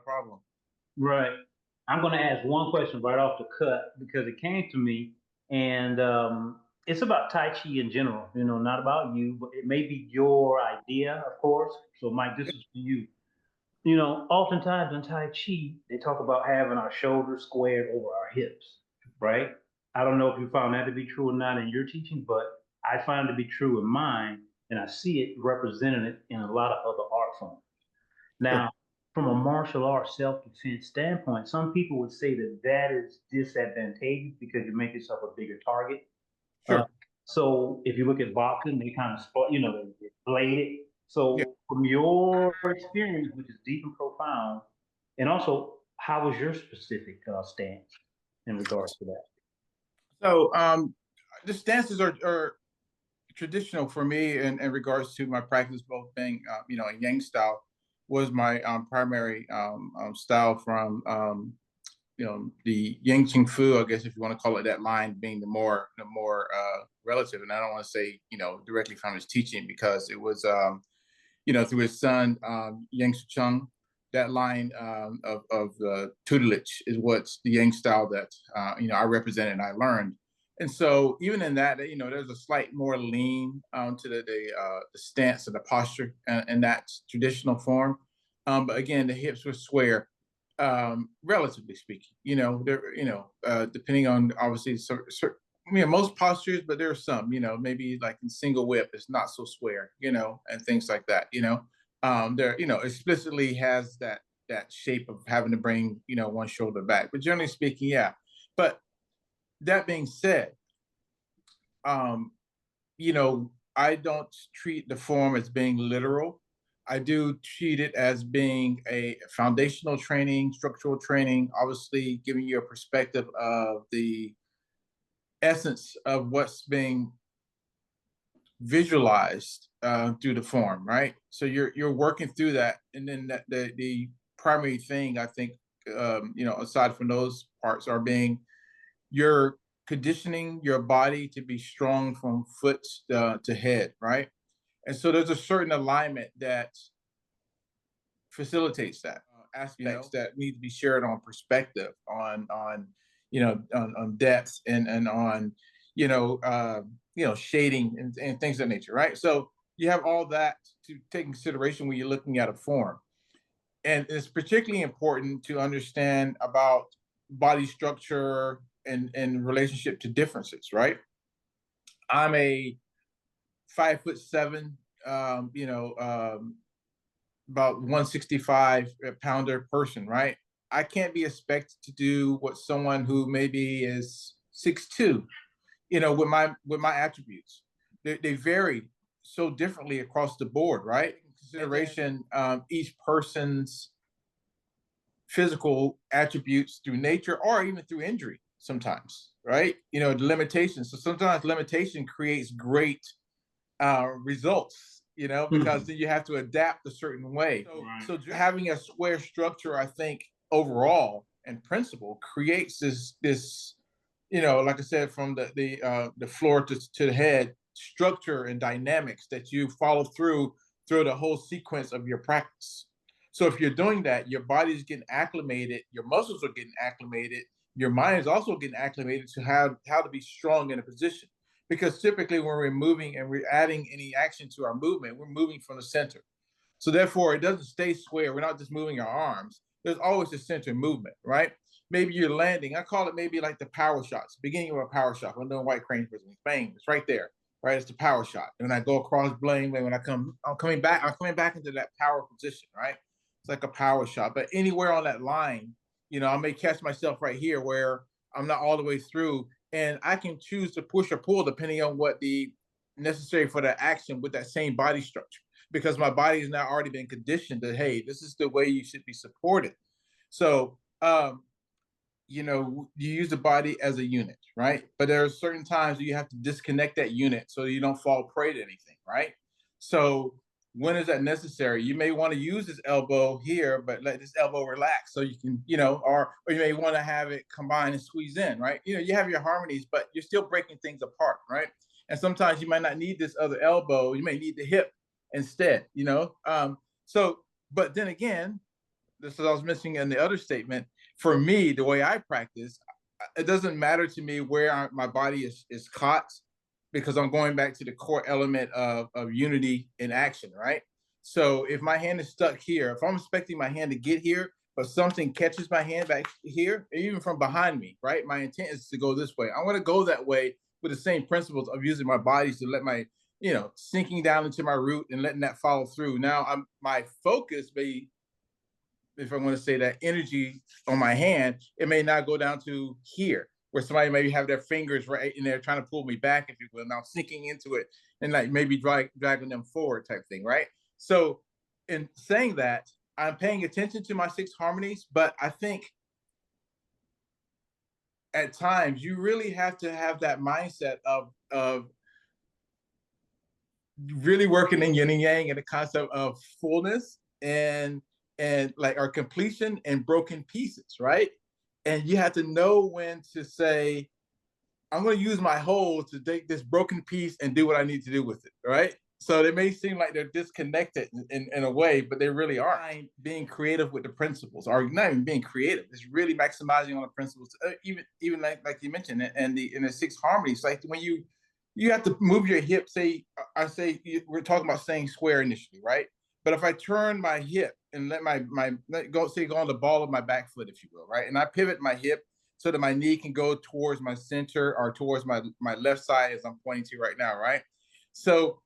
problem. Right. I'm going to ask one question right off the cut because it came to me, and it's about Tai Chi in general. You know, not about you, but it may be your idea, of course. So, Mike, this is for you. You know, oftentimes in Tai Chi, they talk about having our shoulders squared over our hips, right? I don't know if you found that to be true or not in your teaching, but I find it to be true in mine, and I see it represented in a lot of other art forms. Sure. Now, from a martial arts self-defense standpoint, some people would say that that is disadvantageous because you make yourself a bigger target. Uh, Sure. so if you look at boxing, they kind of, they blade it. Yeah. So from your experience, which is deep and profound, and also how was your specific stance in regards to that? So the stances are traditional for me in regards to my practice, both being, a Yang style was my primary style from, the Yang Ching Fu, I guess if you want to call it that line, being the more relative. And I don't want to say, directly from his teaching because it was, through his son, Yang Chung, that line of tutelage is what's the Yang style that, I represented and I learned. And so even in that, there's a slight more lean to the stance and the posture in that traditional form. But again, the hips were square, relatively speaking. Depending on obviously most postures, but there are some, maybe like in single whip, it's not so square, and things like that. There, explicitly has that shape of having to bring, one shoulder back. But generally speaking, yeah. But that being said, um, I don't treat the form as being literal. I do treat it as being a foundational training, structural training, obviously giving you a perspective of the essence of what's being visualized through the form, right? So you're working through that, and then the primary thing I think, aside from those parts, are being you're conditioning your body to be strong from foot to head, right? And so there's a certain alignment that facilitates that, aspects that need to be shared on perspective, on depth and on shading and things of that nature, right? So you have all that to take in consideration when you're looking at a form, and it's particularly important to understand about body structure and in relationship to differences, right? I'm a 5'7", about 165 pounder person, right? I can't be expected to do what someone who maybe is 6'2", with my attributes. They vary so differently across the board, right? In consideration, each person's physical attributes through nature or even through injury sometimes, right? The limitations. So sometimes limitation creates great results, because then you have to adapt a certain way. So having a square structure, I think, overall and principle creates this, like I said, from the floor to the head, structure and dynamics that you follow through the whole sequence of your practice. So if you're doing that, your body's getting acclimated, your muscles are getting acclimated, your mind is also getting acclimated to how to be strong in a position. Because typically when we're moving and we're adding any action to our movement, we're moving from the center. So therefore, it doesn't stay square. We're not just moving our arms. There's always a center movement, right? Maybe you're landing. I call it maybe like the power shots, beginning of a power shot. I'm doing white crane prison. Bang, it's right there, right? It's the power shot. And when I go across blame, when I'm coming back into that power position, right? It's like a power shot. But anywhere on that line, I may catch myself right here where I'm not all the way through, and I can choose to push or pull depending on what the necessary for that action with that same body structure, because my body has now already been conditioned that, hey, this is the way you should be supported. So you use the body as a unit, right? But there are certain times you have to disconnect that unit so you don't fall prey to anything, right? So when is that necessary? You may want to use this elbow here, but let this elbow relax so you can, or you may want to have it combine and squeeze in, right? You have your harmonies, but you're still breaking things apart, right? And sometimes you might not need this other elbow. You may need the hip instead, So, but then again, this is what I was mentioning in the other statement. For me, the way I practice, it doesn't matter to me where my body is caught, because I'm going back to the core element of unity in action, right? So if my hand is stuck here, if I'm expecting my hand to get here, but something catches my hand back here, even from behind me, right? My intent is to go this way. I'm going to go that way with the same principles of using my body to let my, sinking down into my root and letting that follow through. Now, my focus may, if I want to say, that energy on my hand, it may not go down to here, where somebody maybe have their fingers right in there trying to pull me back, if you will. Now sinking into it and like maybe dragging them forward type thing, right? So in saying that, I'm paying attention to my six harmonies, but I think at times you really have to have that mindset of really working in yin and yang and the concept of fullness and like our completion and broken pieces, right? And you have to know when to say, I'm going to use my whole to take this broken piece and do what I need to do with it, right? So they may seem like they're disconnected in a way, but they really aren't. Being creative with the principles, or not even being creative, it's really maximizing on the principles. Even like you mentioned, and the six harmonies, like when you have to move your hip. Say I say we're talking about staying square initially, right? But if I turn my hip and let go on the ball of my back foot, if you will, right, and I pivot my hip so that my knee can go towards my center or towards my left side as I'm pointing to right now, right? So,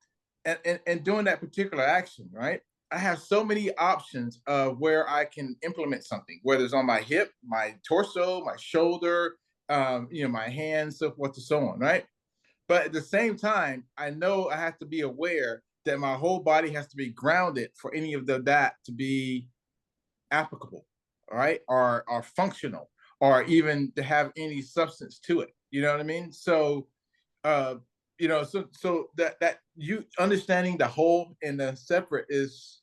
and doing that particular action, right? I have so many options of where I can implement something, whether it's on my hip, my torso, my shoulder, my hands, so forth and so on, right? But at the same time, I know I have to be aware that my whole body has to be grounded for any of that to be applicable, all right, or functional, or even to have any substance to it. You know what I mean? So, uh, so that you understanding the whole and the separate is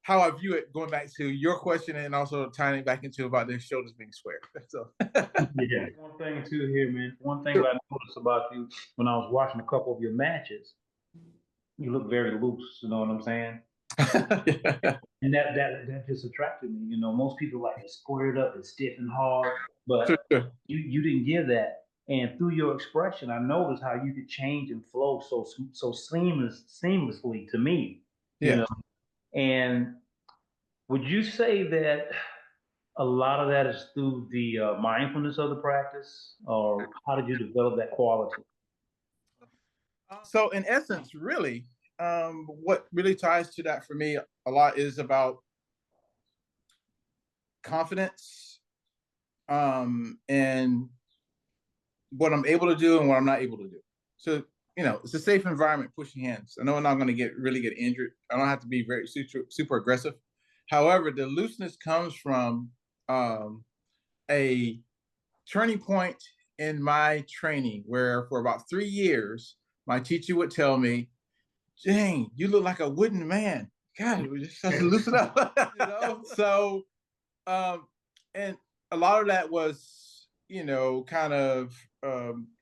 how I view it. Going back to your question and also tying it back into about their shoulders being square. So, Yeah. One thing too here, man. One thing that I noticed about you when I was watching a couple of your matches, you look very loose. You know what I'm saying? yeah. And that just attracted me. Most people like to square it up and stiff and hard, but Sure, sure. you didn't give that. And through your expression, I noticed how you could change and flow so seamlessly to me. You Yeah. know, and would you say that a lot of that is through the mindfulness of the practice, or how did you develop that quality? So in essence, really, what really ties to that for me a lot is about confidence, and what I'm able to do and what I'm not able to do. So, it's a safe environment, pushing hands. I know I'm not going to really get injured. I don't have to be very super aggressive. However, the looseness comes from a turning point in my training where for about 3 years, my teacher would tell me, Jane, you look like a wooden man. God, we just have to loosen up. So, and a lot of that was, kind of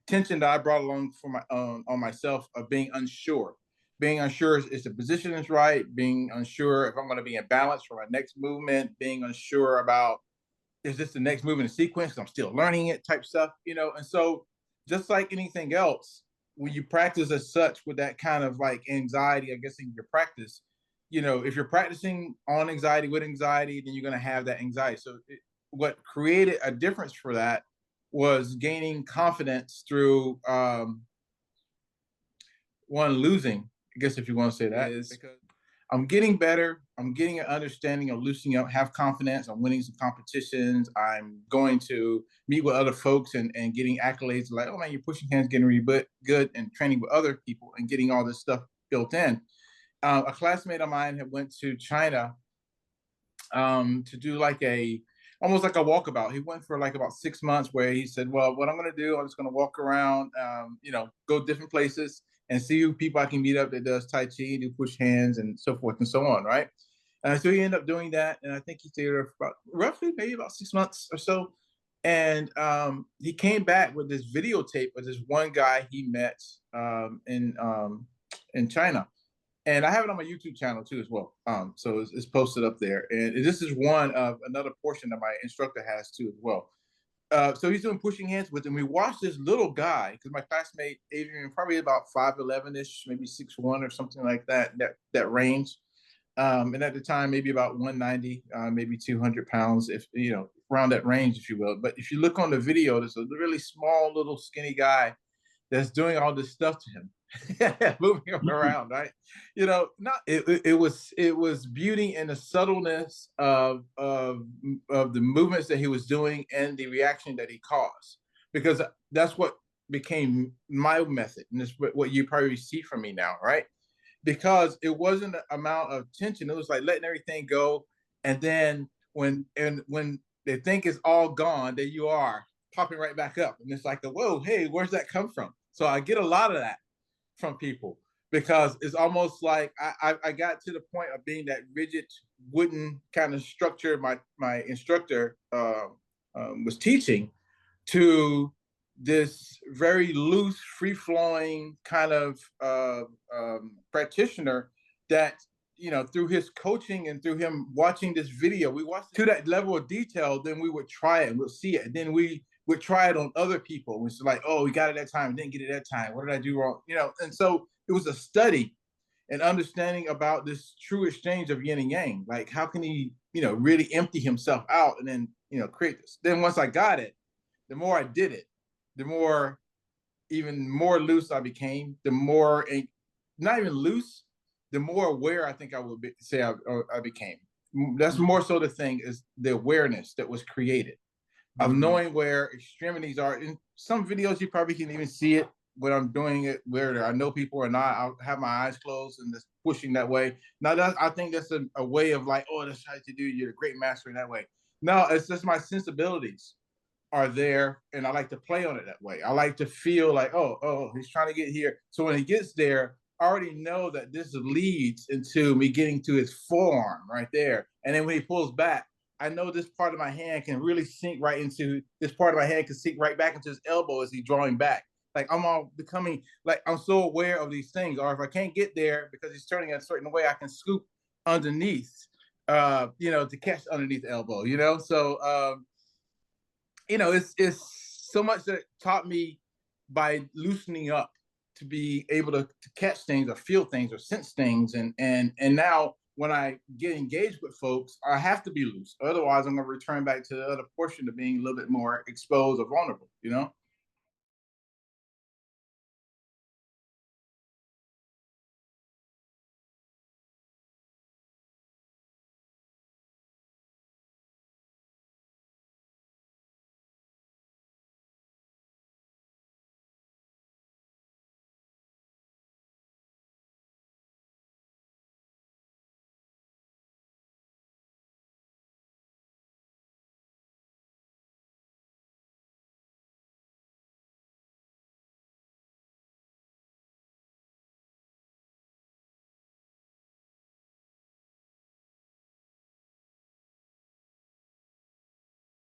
tension that I brought along for my on myself of being unsure. Being unsure is the position is right. Being unsure if I'm going to be in balance for my next movement. Being unsure about, is this the next move in the sequence? I'm still learning it, type stuff. And so just like anything else, when you practice as such with that kind of like anxiety, I guess in your practice, if you're practicing on anxiety with anxiety, then you're going to have that anxiety. So what created a difference for that was gaining confidence through one, losing, I guess if you want to say that, is because I'm getting better. I'm getting an understanding of loosening up, have confidence. I'm winning some competitions. I'm going to meet with other folks and getting accolades like, oh man, you're pushing hands, getting really good, and training with other people and getting all this stuff built in. A classmate of mine had went to China to do like almost like a walkabout. He went for like about 6 months where he said, well, what I'm going to do, I'm just going to walk around, go different places and see who people I can meet up that does Tai Chi, do push hands and so forth and so on, right? And so he ended up doing that. And I think he stayed there for roughly maybe about 6 months or so. And he came back with this videotape of this one guy he met in China. And I have it on my YouTube channel too as well. So it's posted up there, and this is one of another portion that my instructor has too as well. So he's doing pushing hands with him. We watched this little guy because my classmate Adrian, probably about 5'11 ish, maybe 6'1" or something like that. That range. And at the time, maybe about 190, maybe 200 pounds, if you know, around that range, if you will. But if you look on the video, there's a really small, little, skinny guy that's doing all this stuff to him, moving him Mhm. around, right? You know, not it was beauty in the subtleness of the movements that he was doing and the reaction that he caused, because that's what became my method, and it's what you probably see from me now, right? Because it wasn't an amount of tension. It was like letting everything go. And then when they think it's all gone, there you are popping right back up. And it's like, whoa, hey, where's that come from? So I get a lot of that from people because it's almost like I got to the point of being that rigid wooden kind of structure my instructor was teaching, to this very loose, free flowing kind of practitioner that, you know, through his coaching and through him watching this video, we watched to that level of detail. Then we would try it and we'll see it. And then we would try it on other people. It's like, oh, we got it that time, didn't get it that time. What did I do wrong? You know, and so it was a study and understanding about this true exchange of yin and yang. Like, how can he, you know, really empty himself out and then, you know, create this? Then once I got it, the more I did it, the more, even more loose I became, the more, not even loose, the more aware I think I would say I became. That's more so the thing, is the awareness that was created of Mhm. knowing where extremities are. In some videos, you probably can even see it when I'm doing it, where I know people are not. I'll have my eyes closed and just pushing that way. Now, I think that's a way of like, oh, that's how you do. You're a great master in that way. No, it's just my sensibilities are there, and I like to play on it that way. I like to feel like, oh, he's trying to get here. So when he gets there, I already know that this leads into me getting to his forearm right there. And then when he pulls back, I know this part of my hand can really sink right into this part of my hand can sink right back into his elbow as he's drawing back. Like, I'm all becoming like, I'm so aware of these things. Or if I can't get there because he's turning a certain way, I can scoop underneath, you know, to catch underneath the elbow, you know. So you know, it's so much that taught me by loosening up to be able to catch things or feel things or sense things. And now when I get engaged with folks, I have to be loose. Otherwise, I'm going to return back to the other portion of being a little bit more exposed or vulnerable, you know?